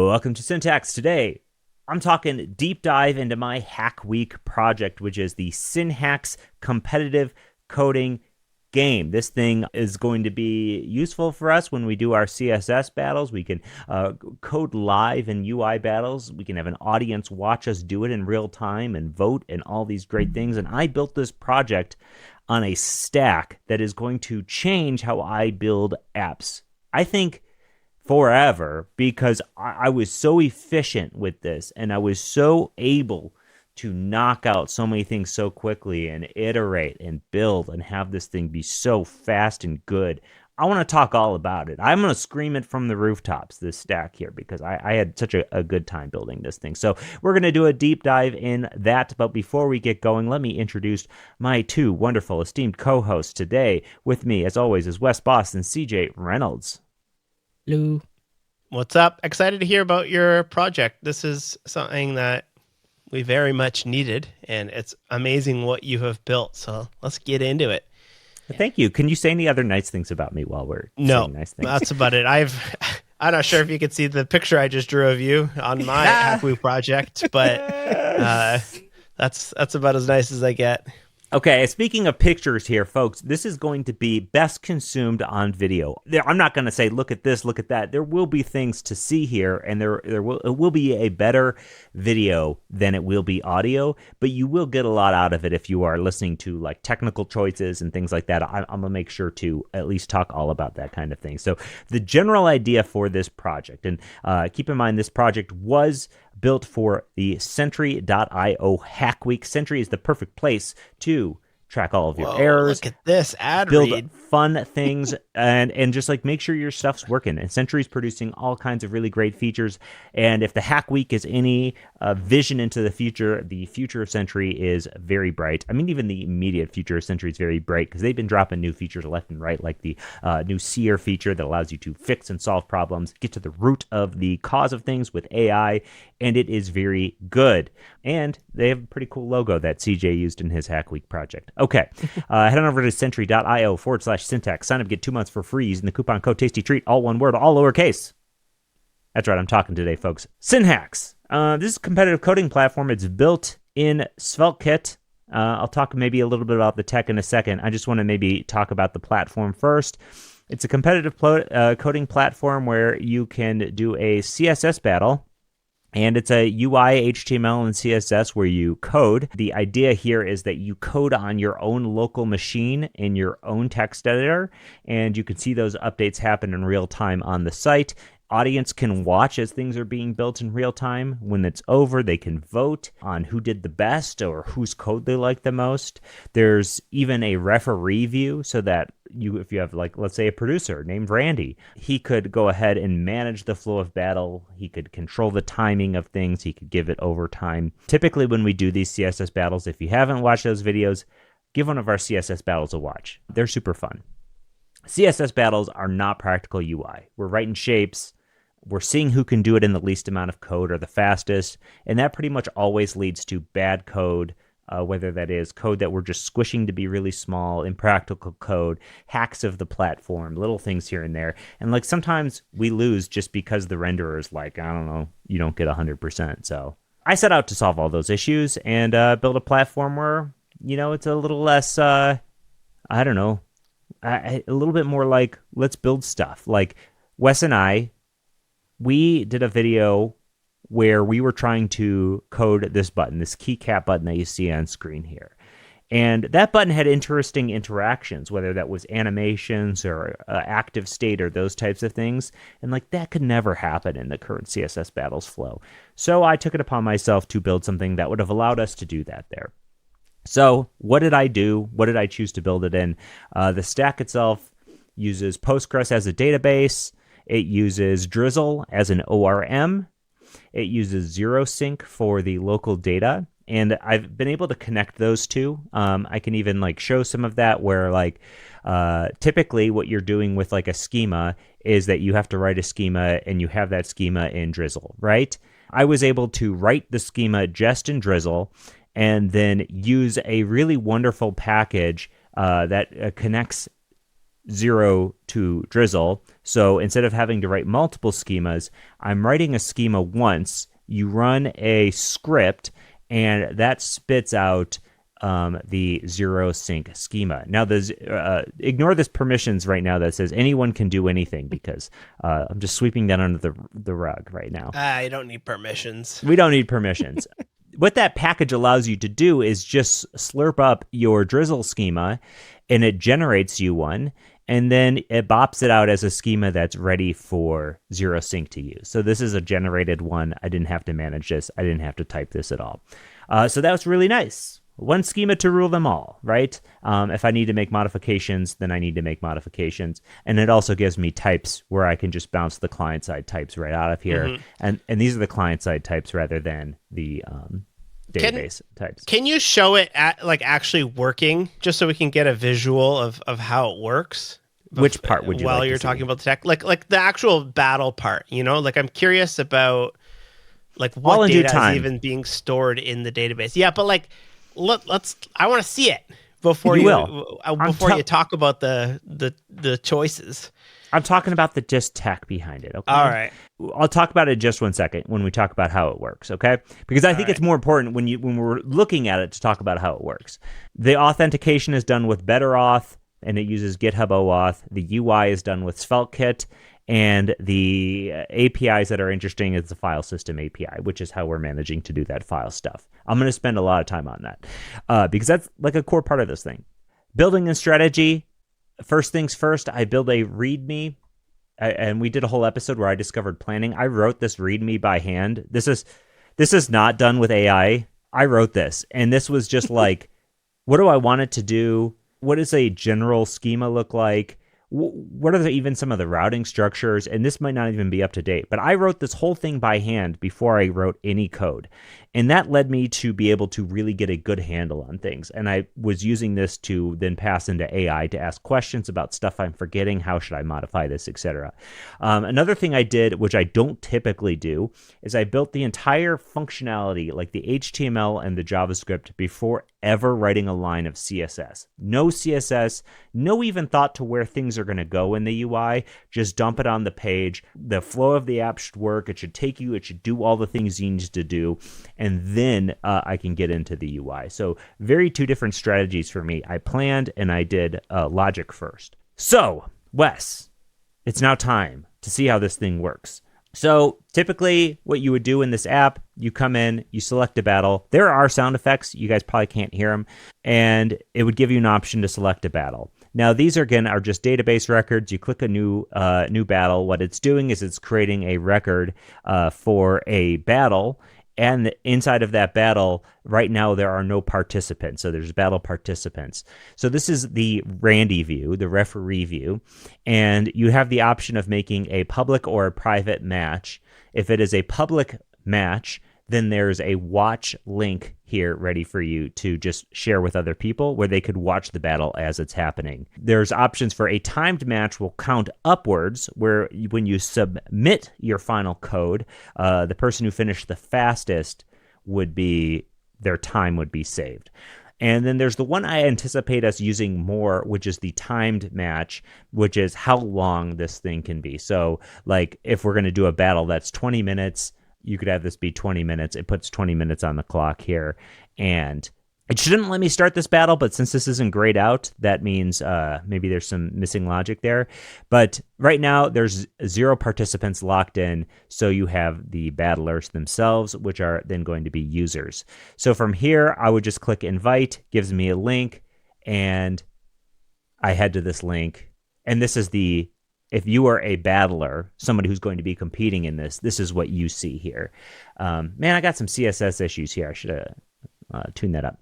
Welcome to SynHax. Today, I'm talking deep dive into my Hackweek project, which is the SynHax competitive coding game. This thing is going to be useful for us when we do our CSS battles. We can code live in UI battles. We can have an audience watch us do it in real time and vote and all these great things. And I built this project on a stack that is going to change how I build apps. I think forever, because I was so efficient with this and I was so able to knock out so many things so quickly and iterate and build and have this thing be so fast and good. I want to talk all about it. I'm going to scream it from the rooftops, this stack here, because I had such a good time building this thing. So we're going to do a deep dive in that. But before we get going, let me introduce my two wonderful, esteemed co-hosts today. With me, as always, is Wes Boston, CJ Reynolds. Hello. What's up? Excited to hear about your project. This is something that we very much needed, and it's amazing what you have built. So let's get into it. Thank you. Can you say any other nice things about me while we're saying nice things? That's about it. I'm not sure if you can see the picture I just drew of you on my Hackweek project, but that's about as nice as I get. Okay, speaking of pictures here, folks, this is going to be best consumed on video. I'm not going to say, look at this, look at that. There will be things to see here, and it will be a better video than it will be audio, but you will get a lot out of it if you are listening to like technical choices and things like that. I'm going to make sure to at least talk all about that kind of thing. So the general idea for this project, and keep in mind this project was built for the Sentry.io Hackweek. Sentry is the perfect place to track all of your errors. Look at this ad build read. Fun things and just like make sure your stuff's working. And Sentry's producing all kinds of really great features. And if the Hackweek is any vision into the future of Sentry is very bright. I mean, even the immediate future of Sentry is very bright because they've been dropping new features left and right, like the new Seer feature that allows you to fix and solve problems, get to the root of the cause of things with AI, and it is very good. And they have a pretty cool logo that CJ used in his Hackweek project. Okay, head on over to sentry.io/SynHax. Sign up, get 2 months for free using the coupon code TastyTreat, all one word, all lowercase. That's right, I'm talking today, folks. SynHax. This is a competitive coding platform. It's built in SvelteKit. I'll talk maybe a little bit about the tech in a second. I just want to maybe talk about the platform first. It's a competitive coding platform where you can do a CSS battle. And it's a UI, HTML, and CSS where you code. The idea here is that you code on your own local machine in your own text editor, and you can see those updates happen in real time on the site. Audience can watch as things are being built in real time. When it's over, they can vote on who did the best or whose code they like the most. There's even a referee view so that if you have, like, let's say a producer named Randy, he could go ahead and manage the flow of battle. He could control the timing of things. He could give it overtime. Typically, when we do these CSS battles, if you haven't watched those videos, give one of our CSS battles a watch. They're super fun. CSS battles are not practical UI. We're writing shapes. We're seeing who can do it in the least amount of code or the fastest, and that pretty much always leads to bad code, whether that is code that we're just squishing to be really small, impractical code, hacks of the platform, little things here and there. And like sometimes we lose just because the renderer is like, I don't know, you don't get 100%. So I set out to solve all those issues and build a platform where, it's a little less, a little bit more like, let's build stuff. Like Wes and I, we did a video where we were trying to code this button, this keycap button that you see on screen here. And that button had interesting interactions, whether that was animations or active state or those types of things. And like that could never happen in the current CSS battles flow. So I took it upon myself to build something that would have allowed us to do that there. So what did I do? What did I choose to build it in? The stack itself uses Postgres as a database. It uses Drizzle as an ORM. It uses ZeroSync for the local data. And I've been able to connect those two. I can even like show some of that where like typically what you're doing with like a schema is that you have to write a schema and you have that schema in Drizzle, right? I was able to write the schema just in Drizzle and then use a really wonderful package that connects 0 to drizzle. So instead of having to write multiple schemas, I'm writing a schema once. You run a script, and that spits out the zero sync schema. Now, ignore this permissions right now that says anyone can do anything, because I'm just sweeping that under the rug right now. You don't need permissions. We don't need permissions. What that package allows you to do is just slurp up your drizzle schema, and it generates you one, and then it bops it out as a schema that's ready for zero sync to use. So this is a generated one. I didn't have to manage this. I didn't have to type this at all. So that was really nice. One schema to rule them all, right? If I need to make modifications, then I need to make modifications. And it also gives me types where I can just bounce the client-side types right out of here. Mm-hmm. And these are the client-side types rather than the database types. Can you show it actually working, just so we can get a visual of how it works? Which part would you while like you're to talking see? about the tech, like the actual battle part? I'm curious about what data is even being stored in the database. Yeah, but let's. I want to see it before you talk about the choices. I'm talking about the just tech behind it. Okay. All right. I'll talk about it in just one second when we talk about how it works. Okay. Because I think it's more important when we're looking at it to talk about how it works. The authentication is done with BetterAuth, and it uses GitHub OAuth. The UI is done with SvelteKit, and the APIs that are interesting is the file system API, which is how we're managing to do that file stuff. I'm going to spend a lot of time on that because that's like a core part of this thing. Building and strategy. First things first, I build a README, and we did a whole episode where I discovered planning. I wrote this README by hand. This is not done with AI. I wrote this, and this was just like, what do I want it to do? What does a general schema look like? What are even some of the routing structures? And this might not even be up to date, but I wrote this whole thing by hand before I wrote any code. And that led me to be able to really get a good handle on things. And I was using this to then pass into AI to ask questions about stuff I'm forgetting. How should I modify this, etc. Another thing I did, which I don't typically do, is I built the entire functionality, like the HTML and the JavaScript, before ever writing a line of CSS. No CSS, no even thought to where things are going to go in the UI. Just dump it on the page. The flow of the app should work. It should take you. It should do all the things you need to do. And then I can get into the UI. So very two different strategies for me. I planned and I did logic first. So, Wes, it's now time to see how this thing works. So typically what you would do in this app, you come in, you select a battle. There are sound effects. You guys probably can't hear them. And it would give you an option to select a battle. Now, these are just database records. You click a new battle. What it's doing is it's creating a record for a battle. And inside of that battle, right now, there are no participants. So there's battle participants. So this is the Randy view, the referee view. And you have the option of making a public or a private match. If it is a public match, then there's a watch link here ready for you to just share with other people where they could watch the battle as it's happening. There's options for a timed match will count upwards, where when you submit your final code, the person who finished the fastest their time would be saved. And then there's the one I anticipate us using more, which is the timed match, which is how long this thing can be. So like if we're going to do a battle that's 20 minutes, you could have this be 20 minutes. It puts 20 minutes on the clock here. And it shouldn't let me start this battle, but since this isn't grayed out, that means maybe there's some missing logic there. But right now, there's 0 participants locked in, so you have the battlers themselves, which are then going to be users. So from here, I would just click invite, gives me a link, and I head to this link. And this is if you are a battler, somebody who's going to be competing in this is what you see here. Man, I got some CSS issues here. I should have tuned that up.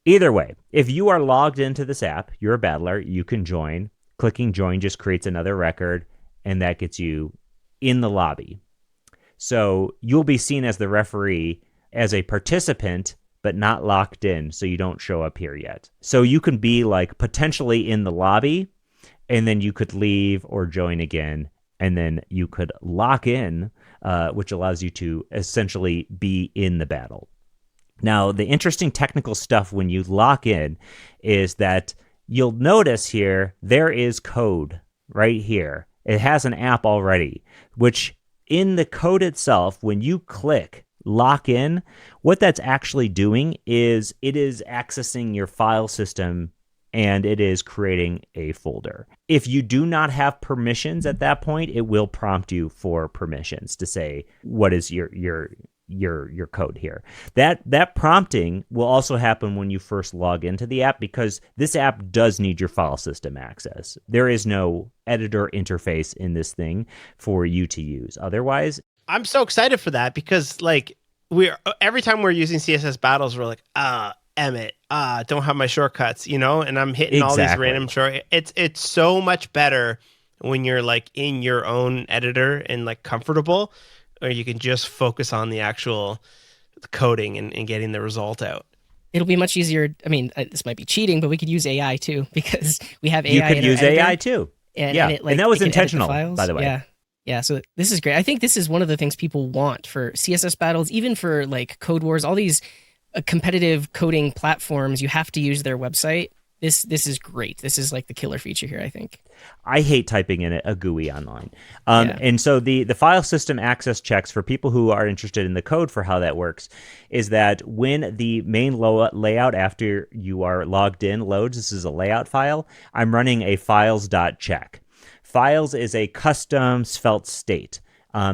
Either way, if you are logged into this app, you're a battler, you can join. Clicking join just creates another record, and that gets you in the lobby. So you'll be seen as the referee, as a participant, but not locked in, so you don't show up here yet. So you can be like potentially in the lobby, and then you could leave or join again, and then you could lock in, which allows you to essentially be in the battle. Now, the interesting technical stuff when you lock in is that you'll notice here there is code right here. It has an app already, which in the code itself, when you click lock in, what that's actually doing is it is accessing your file system and it is creating a folder. If you do not have permissions at that point, it will prompt you for permissions to say what is your code here. That prompting will also happen when you first log into the app, because this app does need your file system access. There is no editor interface in this thing for you to use. Otherwise, I'm so excited for that, because like every time we're using CSS battles, we're like, Emmett, don't have my shortcuts, you know, and I'm hitting all these random It's so much better when you're like in your own editor and like comfortable, or you can just focus on the actual coding and getting the result out. It'll be much easier. I mean, this might be cheating, but we could use AI too, because we have AI. You could use AI too. And, yeah, and that was intentional, by the way. Yeah. Yeah, so this is great. I think this is one of the things people want for CSS battles, even for like Code Wars, all these competitive coding platforms. You have to use their website. This is great. This is like the killer feature here, I think. I hate typing in a GUI online. And so the file system access checks, for people who are interested in the code for how that works, is that when the main layout after you are logged in loads, this is a layout file, I'm running a files.check. Files is a custom svelte state.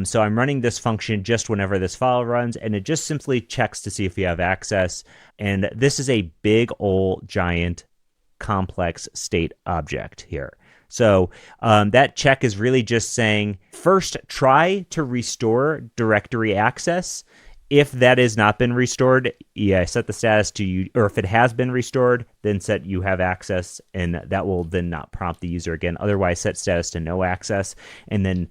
So I'm running this function just whenever this file runs, and it just simply checks to see if you have access. And this is a big old giant complex state object here. So that check is really just saying, first, try to restore directory access. If that has not been restored, set the status to you, or if it has been restored, then set you have access, and that will then not prompt the user again. Otherwise, set status to no access. And then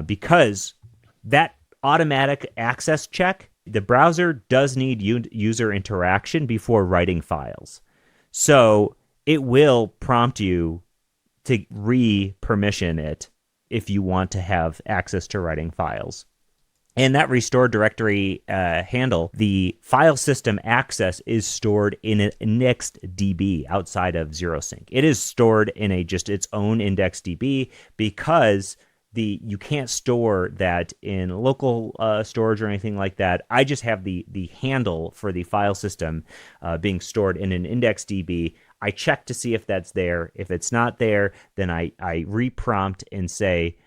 because that automatic access check, the browser does need user interaction before writing files. So it will prompt you to re-permission it if you want to have access to writing files. And that restore directory handle, the file system access is stored in a next DB outside of ZeroSync. It is stored in just its own index DB, because you can't store that in local storage or anything like that. I just have the handle for the file system being stored in an index DB. I check to see if that's there. If it's not there, then I re-prompt and say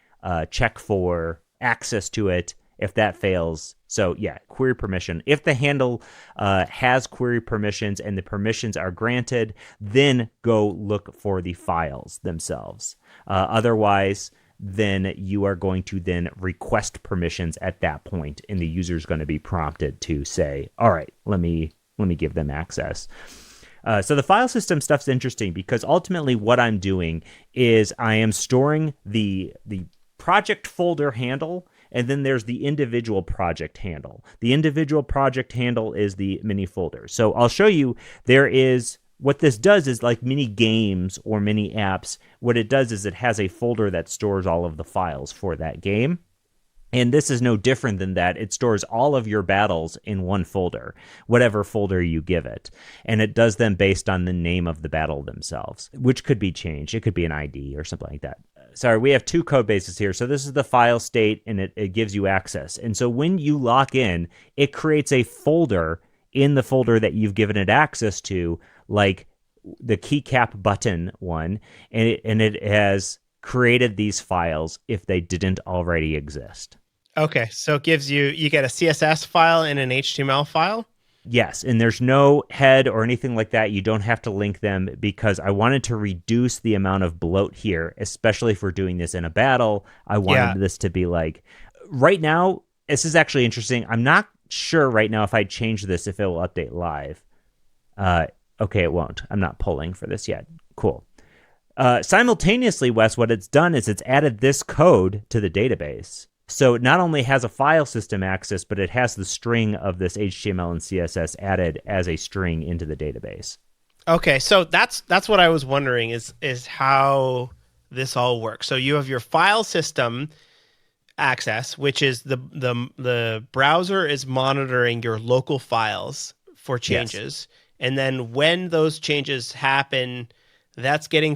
check for access to it. If that fails, so yeah, query permission. If the handle has query permissions and the permissions are granted, then go look for the files themselves. Otherwise, then you are going to then request permissions at that point, and the user is going to be prompted to say, all right, let me give them access. So the file system stuff's interesting, because ultimately what I'm doing is I am storing the project folder handle, and then there's the individual project handle. The individual project handle is the mini folder. So I'll show you, what this does is like mini games or mini apps. What it does is it has a folder that stores all of the files for that game. And this is no different than that. It stores all of your battles in one folder, whatever folder you give it. And it does them based on the name of the battle themselves, which could be changed. It could be an ID or something like that. Sorry, we have two code bases here. So this is the file state, and it gives you access. And so when you lock in, it creates a folder in the folder that you've given it access to, like the keycap button one, and it has created these files if they didn't already exist. Okay, so it gives you get a CSS file and an HTML file? Yes, and there's no head or anything like that. You don't have to link them, because I wanted to reduce the amount of bloat here, especially if we're doing this in a battle. I wanted this to be like, right now, this is actually interesting. I'm not sure right now if I change this, if it will update live. Okay, it won't. I'm not polling for this yet. Cool. Simultaneously, Wes, what it's done is it's added this code to the database. So it not only has a file system access, but it has the string of this HTML and CSS added as a string into the database. Okay, so that's what I was wondering is how this all works. So you have your file system access, which is the browser is monitoring your local files for changes. Yes. And then when those changes happen, that's getting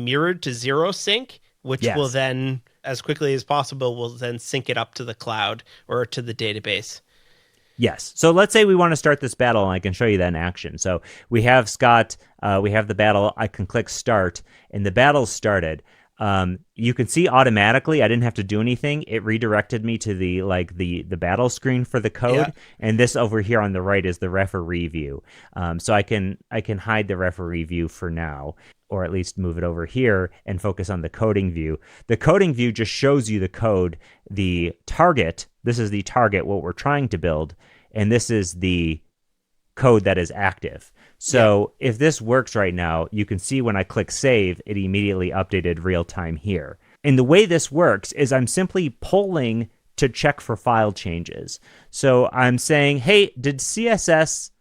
mirrored to zero sync, which will then, as quickly as possible, will then sync it up to the cloud or to the database. Yes. So let's say we want to start this battle, and I can show you that in action. So we have Scott, we have the battle. I can click start, and the battle's started. You can see automatically, I didn't have to do anything. It redirected me to the battle screen for the code, and this over here on the right is the referee view. So I can hide the referee view for now, or at least move it over here and focus on the coding view. The coding view just shows you the code, the target. This is the target, what we're trying to build, and this is the code that is active. So if this works right now, you can see when I click save, it immediately updated real time here. And the way this works is I'm simply polling to check for file changes. So I'm saying, hey, did CSS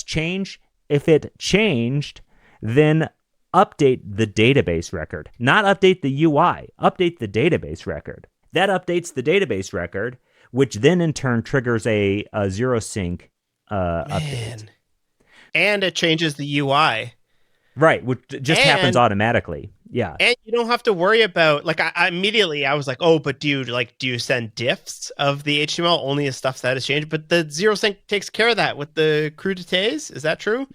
change? If it changed, then update the database record. Not update the UI, update the database record. That updates the database record, which then in turn triggers a zero sync update. And it changes the UI. Right, which just happens automatically. Yeah. And you don't have to worry about, like, I immediately I was like, oh, but do you send diffs of the HTML only as stuff that has changed? But the zero sync takes care of that with the crudités. Is that true?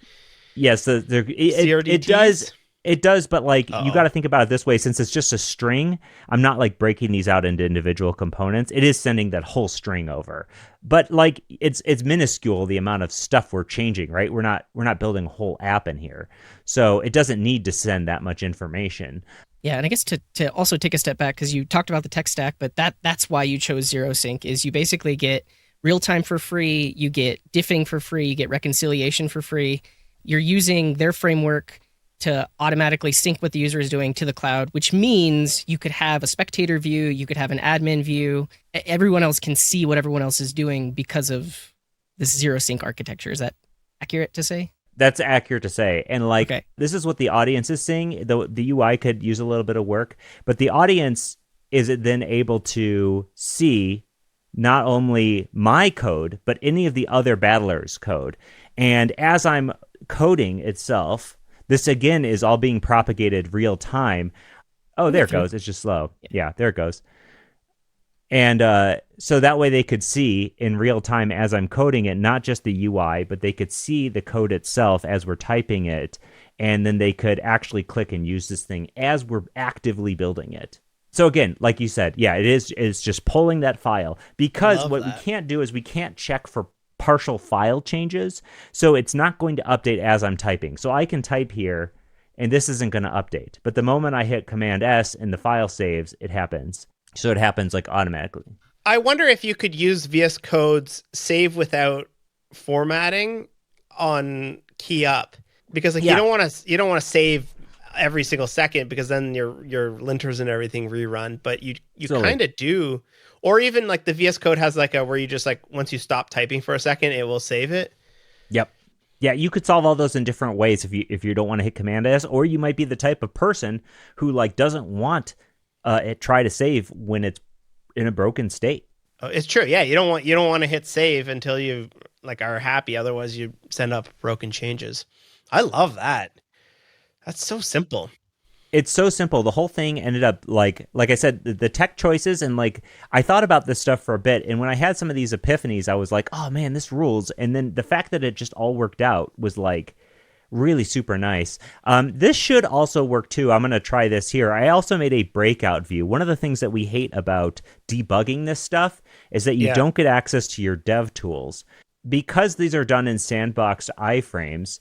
Yes, it does. It does, but you got to think about it this way. Since it's just a string, I'm not breaking these out into individual components. It is sending that whole string over, but it's minuscule the amount of stuff we're changing. Right? We're not building a whole app in here, so it doesn't need to send that much information. Yeah, and I guess to also take a step back, because you talked about the tech stack, but that's why you chose zero sync. Is you basically get real time for free, you get diffing for free, you get reconciliation for free. You're using their framework to automatically sync what the user is doing to the cloud, which means you could have a spectator view, you could have an admin view. Everyone else can see what everyone else is doing because of this zero sync architecture. Is that accurate to say? That's accurate to say. And This is what the audience is seeing. The UI could use a little bit of work, but the audience is then able to see not only my code, but any of the other battlers' code. And as I'm coding itself, this, again, is all being propagated real time. Oh, there it goes. It's just slow. Yeah, there it goes. And so that way they could see in real time as I'm coding it, not just the UI, but they could see the code itself as we're typing it. And then they could actually click and use this thing as we're actively building it. So again, like you said, it's just pulling that file. Because what we can't do is we can't check for partial file changes, so it's not going to update as I'm typing. So I can type here and this isn't going to update, but the moment I hit Command S and the file saves, it happens. So it happens automatically. I wonder if you could use VS Code's save without formatting on key up, because you don't want to save every single second, because then your linters and everything rerun, but you kind of do. Or even the VS Code has where you just once you stop typing for a second, it will save it. Yep. Yeah, you could solve all those in different ways if you don't want to hit Command S, or you might be the type of person who doesn't want it try to save when it's in a broken state. Oh, it's true. Yeah, you don't want to hit save until you are happy. Otherwise, you send up broken changes. I love that. That's so simple. It's so simple. The whole thing ended up like I said, the tech choices, and I thought about this stuff for a bit, and when I had some of these epiphanies, I was like, oh man, this rules. And then the fact that it just all worked out was really super nice. This should also work too. I'm going to try this here. I also made a breakout view. One of the things that we hate about debugging this stuff is that you don't get access to your dev tools. Because these are done in sandboxed iframes.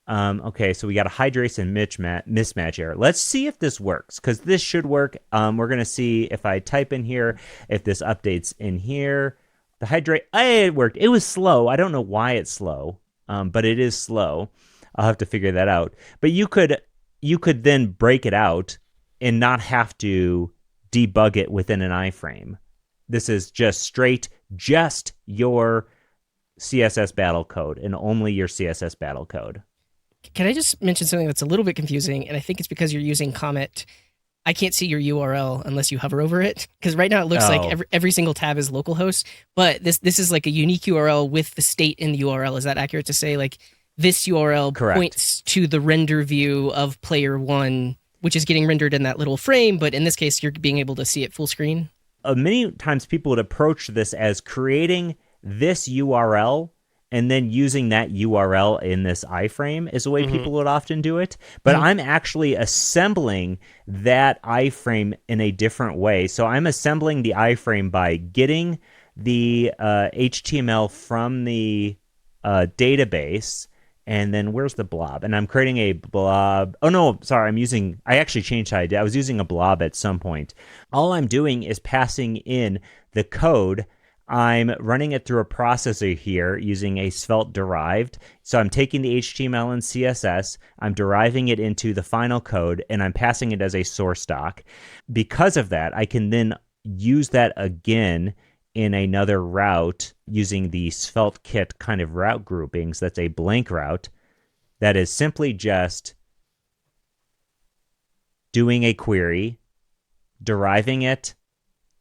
Okay, so we got a hydration mismatch error. Let's see if this works, because this should work. We're going to see if I type in here, if this updates in here. The hydrate, it worked. It was slow. I don't know why it's slow, but it is slow. I'll have to figure that out. But you could then break it out and not have to debug it within an iframe. This is just your CSS battle code, and only your CSS battle code. Can I just mention something that's a little bit confusing? And I think it's because you're using Comet. I can't see your URL unless you hover over it, because right now it looks like every single tab is localhost, but this is a unique URL with the state in the URL. Is that accurate to say? this URL Correct. points to the render view of player 1, which is getting rendered in that little frame, but in this case, you're being able to see it full screen? Many times people would approach this as creating this URL and then using that URL in this iframe is the way people would often do it. But I'm actually assembling that iframe in a different way. So I'm assembling the iframe by getting the HTML from the database, and then where's the blob? And I'm creating a blob. Oh no, sorry, I actually changed how I did. I was using a blob at some point. All I'm doing is passing in the code. I'm running it through a processor here using a Svelte derived. So I'm taking the HTML and CSS, I'm deriving it into the final code, and I'm passing it as a source doc. Because of that, I can then use that again in another route using the Svelte kit kind of route groupings. That's a blank route that is simply just doing a query, deriving it,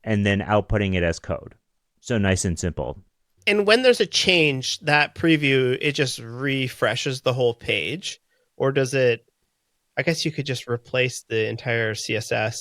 and then outputting it as code. So nice and simple. And when there's a change, that preview, it just refreshes the whole page? Or does it, I guess you could just replace the entire CSS.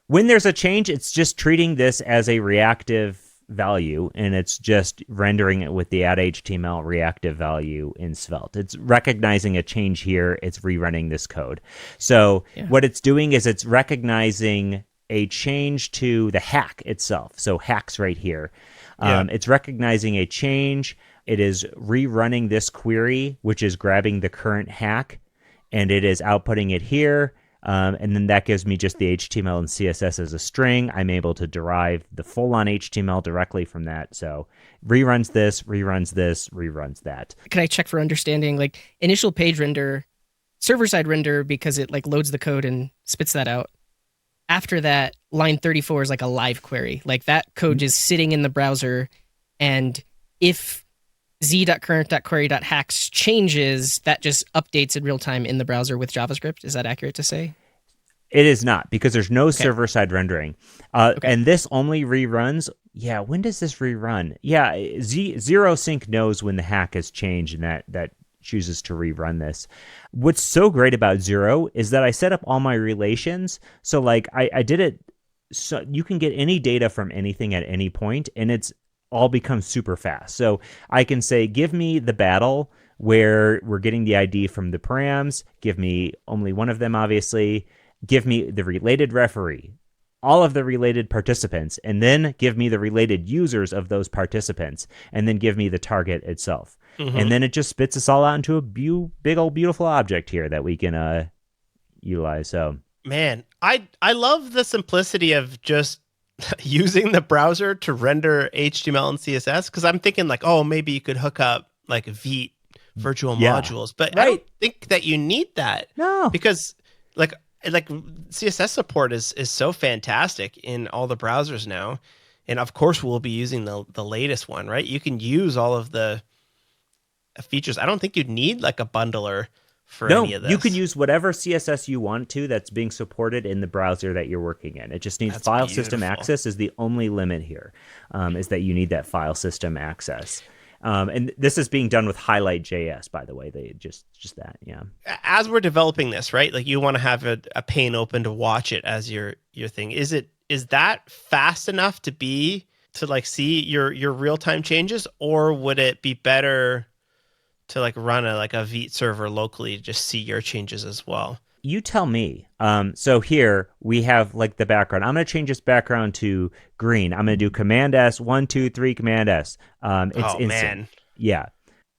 When there's a change, it's just treating this as a reactive value, and it's just rendering it with the add.html reactive value in Svelte. It's recognizing a change here. It's rerunning this code. So what it's doing is it's recognizing a change to the hack itself. So hacks right here. It's recognizing a change. It is rerunning this query, which is grabbing the current hack, and it is outputting it here. And then that gives me just the HTML and CSS as a string. I'm able to derive the full-on HTML directly from that. So reruns this, reruns that. Can I check for understanding, like initial page render, server-side render, because it like loads the code and spits that out? After that, line 34 is like a live query. Like that code is sitting in the browser, and if z.current.query.hacks changes, that just updates in real time in the browser with JavaScript. Is that accurate to say? It is not, because there's no server-side rendering. And this only reruns. Yeah, when does this rerun? Yeah, Zero Sync knows when the hack has changed, and that chooses to rerun this. What's so great about Zero is that I set up all my relations. So like I did it so you can get any data from anything at any point, and it's all becomes super fast. So I can say, give me the battle where we're getting the ID from the params, give me only one of them, obviously, give me the related referee, all of the related participants, and then give me the related users of those participants, and then give me the target itself. And then it just spits us all out into a big old beautiful object here that we can utilize. So, man, I love the simplicity of just using the browser to render HTML and CSS, because I'm thinking like, oh, maybe you could hook up like Vite virtual modules, but I don't think that you need that. No, because like CSS support is so fantastic in all the browsers now, and of course we'll be using the latest one, right? You can use all of the features. I don't think you'd need like a bundler for any of this. You can use whatever CSS you want to that's being supported in the browser that you're working in. It just needs file system access is the only limit here, is that you need that file system access. And this is being done with Highlight.js, by the way. They just that, yeah. As we're developing this, right? Like you want to have a pane open to watch it as your thing. Is that fast enough to like see your real-time changes, or would it be better to like run a Vite server locally to just see your changes as well? You tell me. So here we have like the background. I'm going to change this background to green. I'm going to do Command S, 1, 2, 3, Command S. It's instant. Man. Yeah.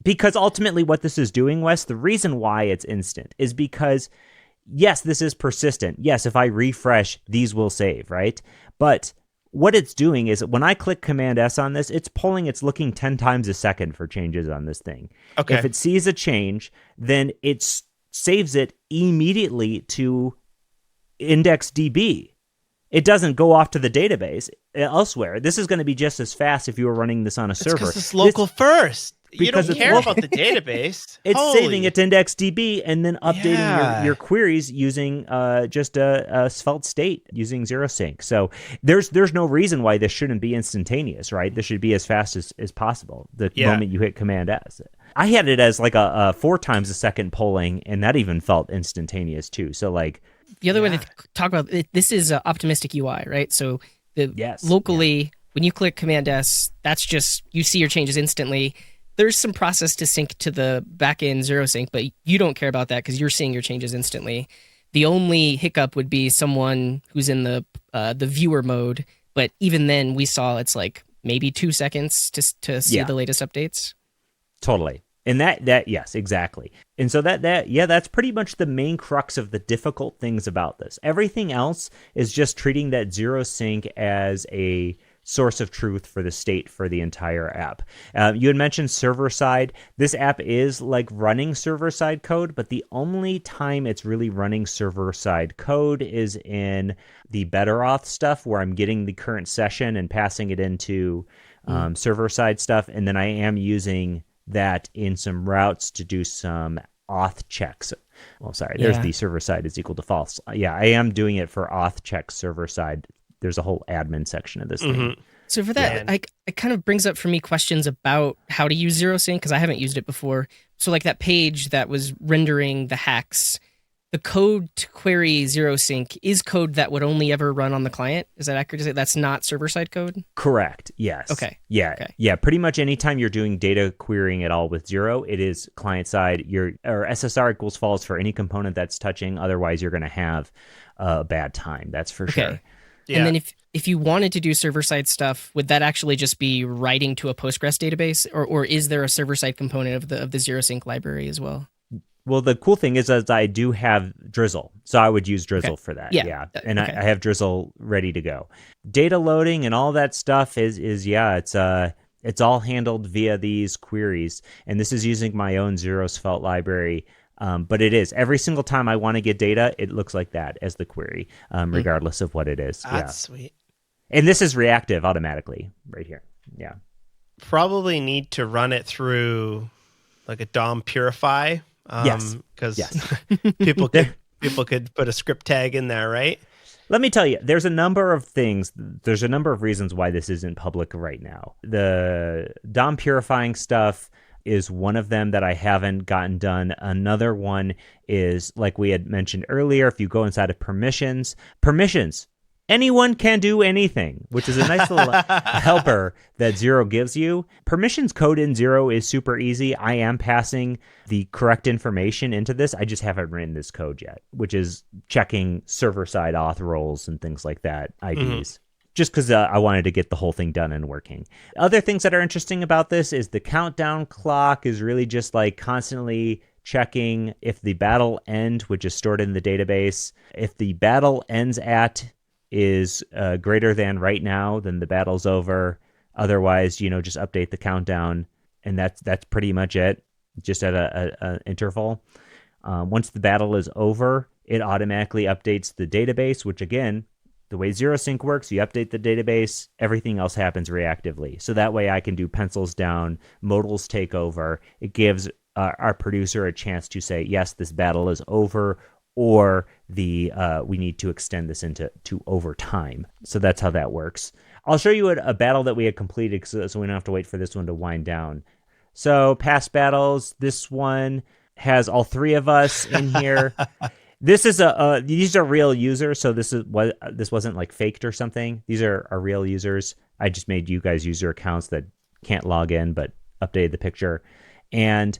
Because ultimately what this is doing, Wes, the reason why it's instant is because, yes, this is persistent. Yes, if I refresh, these will save, right? But what it's doing is when I click Command S on this, it's looking 10 times a second for changes on this thing. Okay. If it sees a change, then it saves it immediately to IndexedDB. It doesn't go off to the database elsewhere. This is going to be just as fast if you were running this on a server. Because it's local first. You don't care about the database. It's saving it to IndexedDB and then updating your queries using just a svelte state using zero-sync. So there's no reason why this shouldn't be instantaneous, right? This should be as fast as possible the moment you hit Command S. I had it as like a 4 times a second polling, and that even felt instantaneous too. So like the other way to talk about it, this is optimistic UI, right? So locally, when you click Command S, that's just you see your changes instantly. There's some process to sync to the backend zero sync, but you don't care about that because you're seeing your changes instantly. The only hiccup would be someone who's in the viewer mode, but even then we saw it's like maybe 2 seconds to see the latest updates. Totally. And that yes, exactly. And so that's pretty much the main crux of the difficult things about this. Everything else is just treating that zero sync as a source of truth for the state for the entire app. You had mentioned server-side. This app is like running server-side code, but the only time it's really running server-side code is in the BetterAuth stuff where I'm getting the current session and passing it into server-side stuff. And then I am using that in some routes to do some auth checks. Well, sorry, there's the server-side is equal to false. Yeah, I am doing it for auth checks server-side. There's a whole admin section of this thing. So for that, it kind of brings up for me questions about how to use zero sync because I haven't used it before. So like that page that was rendering the hacks, the code to query zero sync is code that would only ever run on the client. Is that accurate to say that's not server-side code? Correct. Yes. Okay. Yeah. Okay. Yeah. Pretty much anytime you're doing data querying at all with zero, it is client-side. Or SSR equals false for any component that's touching. Otherwise, you're going to have a bad time. That's for sure. Yeah. And then if you wanted to do server-side stuff, would that actually just be writing to a Postgres database, or is there a server-side component of the zero sync library as well? Well, the cool thing is I do have Drizzle, so I would use Drizzle for that. Yeah. And I have Drizzle ready to go. Data loading and all that stuff is it's all handled via these queries, and this is using my own zero svelte library. But it is every single time I want to get data, it looks like that as the query, regardless of what it is. That's sweet. And this is reactive automatically right here. Yeah. Probably need to run it through like a DOM purify. Because people could put a script tag in there, right? Let me tell you, there's a number of things. There's a number of reasons why this isn't public right now. The DOM purifying stuff is one of them that I haven't gotten done. Another one is, like we had mentioned earlier, if you go inside of permissions, anyone can do anything, which is a nice little helper that Zero gives you. Permissions code in Zero is super easy. I am passing the correct information into this. I just haven't written this code yet, which is checking server-side auth roles and things like that, IDs. Just because I wanted to get the whole thing done and working. Other things that are interesting about this is the countdown clock is really just like constantly checking if the battle end, which is stored in the database, if the battle ends at is greater than right now, then the battle's over. Otherwise, just update the countdown, and that's pretty much it, just at a interval. Once the battle is over, it automatically updates the database, which again, the way zero sync works, you update the database, everything else happens reactively. So that way I can do pencils down, modals take over. It gives our producer a chance to say, yes, this battle is over, or we need to extend this into overtime. So that's how that works. I'll show you a battle that we had completed so we don't have to wait for this one to wind down. So past battles, this one has all 3 of us in here. This is these are real users, so this wasn't like faked or something. These are real users. I just made you guys user accounts that can't log in, but updated the picture. And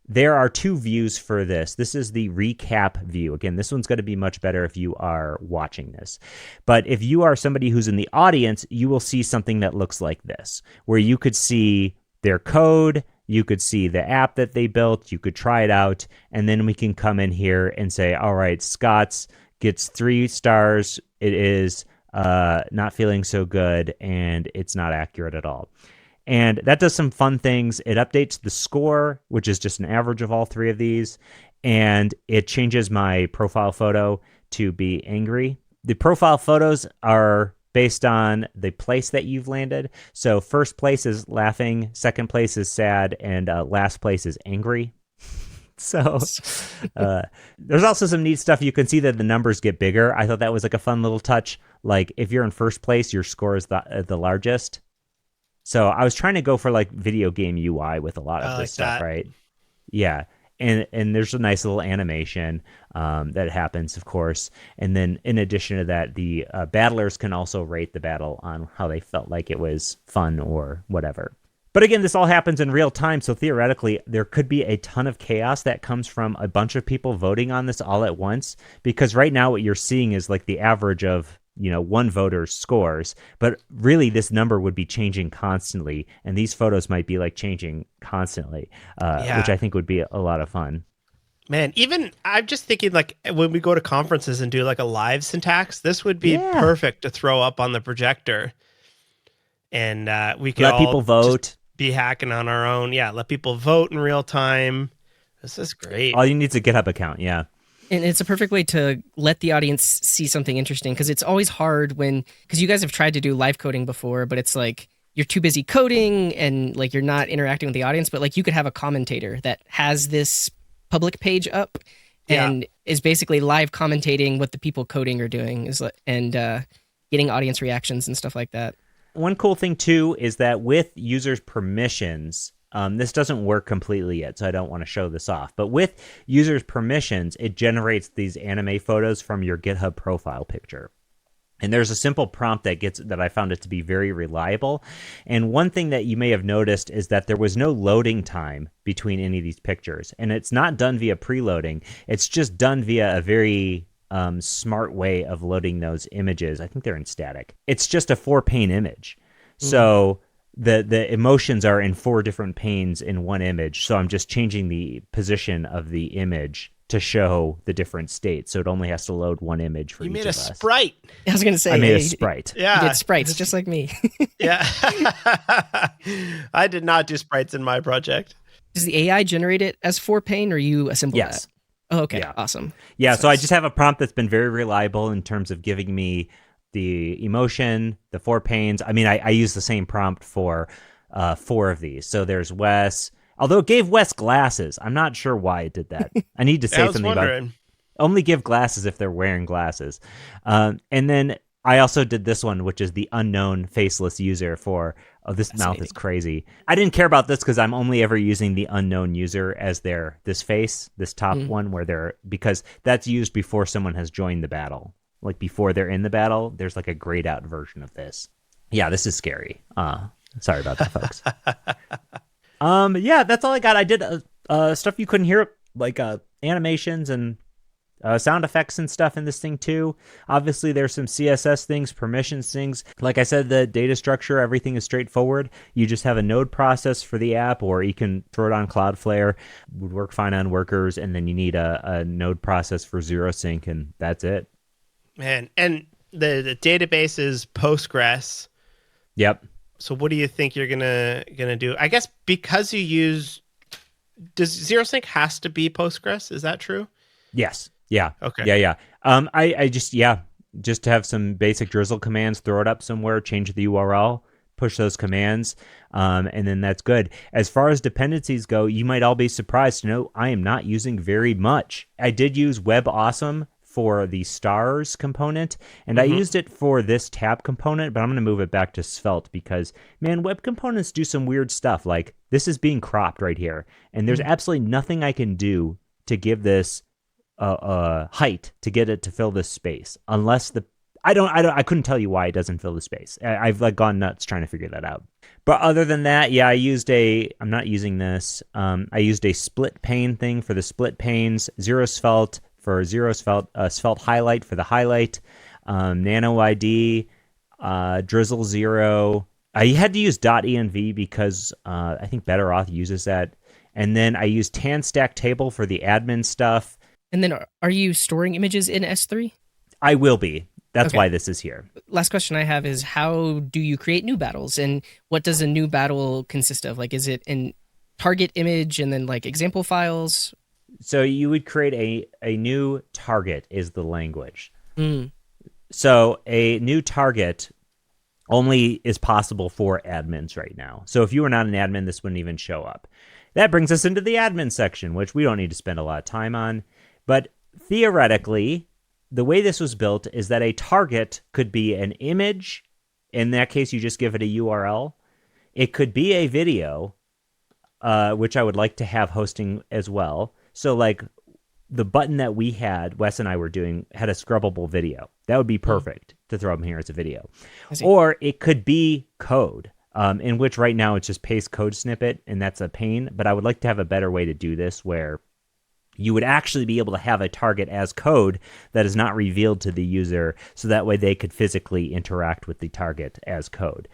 there are 2 views for this. This is the recap view. Again, this one's going to be much better if you are watching this. But if you are somebody who's in the audience, you will see something that looks like this, where you could see their code, you could see the app that they built, you could try it out, and then we can come in here and say, all right, Scott's gets 3 stars. It is not feeling so good, and it's not accurate at all. And that does some fun things. It updates the score, which is just an average of all 3 of these, and it changes my profile photo to be angry. The profile photos are based on the place that you've landed. So first place is laughing, second place is sad, and last place is angry. So there's also some neat stuff. You can see that the numbers get bigger. I thought that was like a fun little touch. Like if you're in first place, your score is the largest. So I was trying to go for like video game UI with a lot of this stuff, right? Yeah. And there's a nice little animation that happens, of course. And then in addition to that, the battlers can also rate the battle on how they felt like it was fun or whatever. But again, this all happens in real time, so theoretically, there could be a ton of chaos that comes from a bunch of people voting on this all at once, because right now what you're seeing is like the average of, one voter's scores, but really this number would be changing constantly, and these photos might be like changing constantly, which I think would be a lot of fun. Man, even I'm just thinking like when we go to conferences and do like a live SynHax, this would be perfect to throw up on the projector. And we could let people vote. Be hacking on our own. Yeah, let people vote in real time. This is great. All you need is a GitHub account, yeah. And it's a perfect way to let the audience see something interesting, because it's always hard because you guys have tried to do live coding before, but it's like you're too busy coding and like you're not interacting with the audience. But like you could have a commentator that has this public page up and is basically live commentating what the people coding are doing and getting audience reactions and stuff like that. One cool thing, too, is that with users' permissions, this doesn't work completely yet, so I don't want to show this off. But with users' permissions, it generates these anime photos from your GitHub profile picture. And there's a simple prompt that I found it to be very reliable. And one thing that you may have noticed is that there was no loading time between any of these pictures. And it's not done via preloading. It's just done via a very smart way of loading those images. I think they're in static. It's just a 4-pane image. So the emotions are in 4 different panes in one image. So I'm just changing the position of the image to show the different states. So it only has to load one image for each of us. You made a sprite. I was going to say. I made a sprite. Yeah. You did sprites just like me. Yeah. I did not do sprites in my project. Does the AI generate it as 4-pane or you assemble that? Oh, okay. Yeah. Awesome. Yeah. So I just have a prompt that's been very reliable in terms of giving me the emotion, the 4 panes. I mean, I use the same prompt for 4 of these. So there's Wes, although it gave Wes glasses. I'm not sure why it did that. I need to say something about only give glasses if they're wearing glasses. And then I also did this one, which is the unknown faceless user for, this mouth is crazy. I didn't care about this because I'm only ever using the unknown user as this face, this top one because that's used before someone has joined the battle. Like before they're in the battle, there's like a grayed out version of this. Yeah, this is scary. Sorry about that, folks. Yeah, that's all I got. I did stuff you couldn't hear, like animations and sound effects and stuff in this thing too. Obviously, there's some CSS things, permissions things. Like I said, the data structure, everything is straightforward. You just have a node process for the app, or you can throw it on Cloudflare. Would work fine on workers, and then you need a node process for zero sync, and that's it. Man, and the database is Postgres. Yep. So what do you think you're gonna do? I guess because does zero sync has to be Postgres? Is that true? Yes. Yeah. Okay. Yeah. I just to have some basic drizzle commands, throw it up somewhere, change the URL, push those commands, and then that's good. As far as dependencies go, you might all be surprised to know I am not using very much. I did use WebAwesome for the stars component, and I used it for this tab component, but I'm going to move it back to Svelte because, man, web components do some weird stuff. Like this is being cropped right here, and there's absolutely nothing I can do to give this height to get it to fill this space, unless I couldn't tell you why it doesn't fill the space. I've like gone nuts trying to figure that out. But other than that, yeah, I'm not using this. I used a split pane thing for the split panes, zero svelte for zero svelte, svelte highlight for the highlight, nano ID, drizzle zero. I had to use .env because I think BetterAuth uses that. And then I used TanStack table for the admin stuff. And then are you storing images in S3? I will be. That's why this is here. Last question I have is, how do you create new battles? And what does a new battle consist of? Like, is it an target image and then like example files? So you would create a new target is the language. So a new target only is possible for admins right now. So if you were not an admin, this wouldn't even show up. That brings us into the admin section, which we don't need to spend a lot of time on. But theoretically, the way this was built is that a target could be an image. In that case, you just give it a URL. It could be a video, which I would like to have hosting as well. So like the button that we had, Wes and I were doing, had a scrubbable video. That would be perfect to throw them here as a video. Or it could be code, in which right now it's just paste code snippet, and that's a pain. But I would like to have a better way to do this where you would actually be able to have a target as code that is not revealed to the user, so that way they could physically interact with the target as code.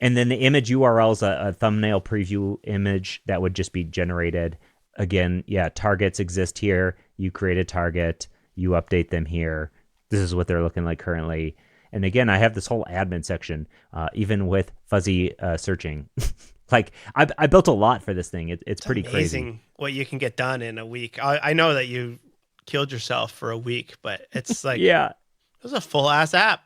And then the image URL is a thumbnail preview image that would just be generated. Again, yeah, targets exist here. You create a target, you update them here. This is what they're looking like currently. And again, I have this whole admin section, even with fuzzy searching. Like I built a lot for this thing. It's pretty amazing crazy what you can get done in a week. I know that you killed yourself for a week, but it's like, yeah, it was a full ass app.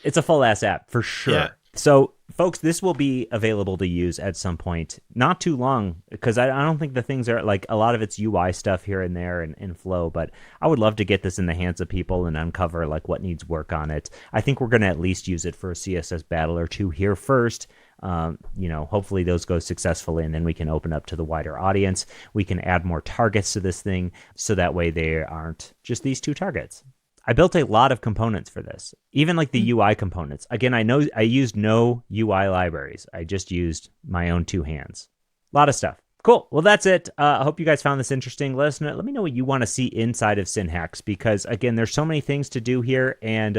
It's a full ass app for sure. Yeah. So folks, this will be available to use at some point, not too long, because I don't think the things are like, a lot of it's UI stuff here and there and flow, but I would love to get this in the hands of people and uncover like what needs work on it. I think we're going to at least use it for a CSS battle or two here first. Hopefully those go successfully, and then we can open up to the wider audience. We can add more targets to this thing, so that way they aren't just these two targets. I built a lot of components for this, even like the UI components. Again, I know I used no UI libraries. I just used my own two hands. A lot of stuff. Cool. Well, that's it. I hope you guys found this interesting. Let me know what you want to see inside of SynHax, because again, there's so many things to do here, and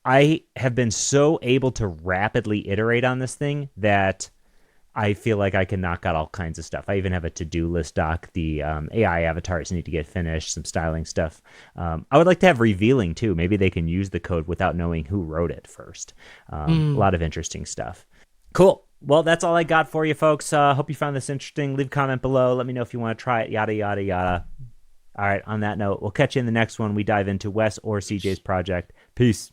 I have been so able to rapidly iterate on this thing that I feel like I can knock out all kinds of stuff. I even have a to-do list doc. The AI avatars need to get finished, some styling stuff. I would like to have revealing too. Maybe they can use the code without knowing who wrote it first. A lot of interesting stuff. Cool. Well, that's all I got for you, folks. Hope you found this interesting. Leave a comment below. Let me know if you want to try it, yada, yada, yada. All right, on that note, we'll catch you in the next one. We dive into Wes or CJ's project. Peace.